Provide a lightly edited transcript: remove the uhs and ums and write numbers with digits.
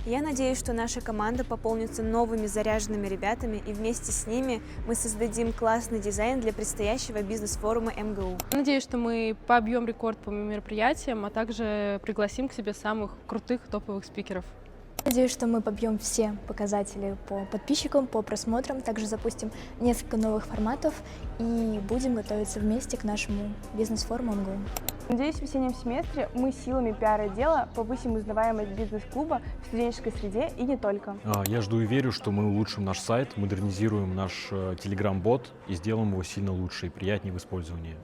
Я надеюсь, что наша команда пополнится новыми заряженными ребятами, и вместе с ними мы создадим классный дизайн для предстоящего бизнес-форума МГУ. Надеюсь, что мы побьем рекорд по мероприятиям, а также пригласим к себе самых крутых топовых спикеров. Надеюсь, что мы побьем все показатели по подписчикам, по просмотрам, также запустим несколько новых форматов и будем готовиться вместе к нашему бизнес-форуму МГУ. Надеюсь, в весеннем семестре мы силами пиар-отдела повысим узнаваемость бизнес-клуба в студенческой среде и не только. Я жду и верю, что мы улучшим наш сайт, модернизируем наш Telegram-бот и сделаем его сильно лучше и приятнее в использовании.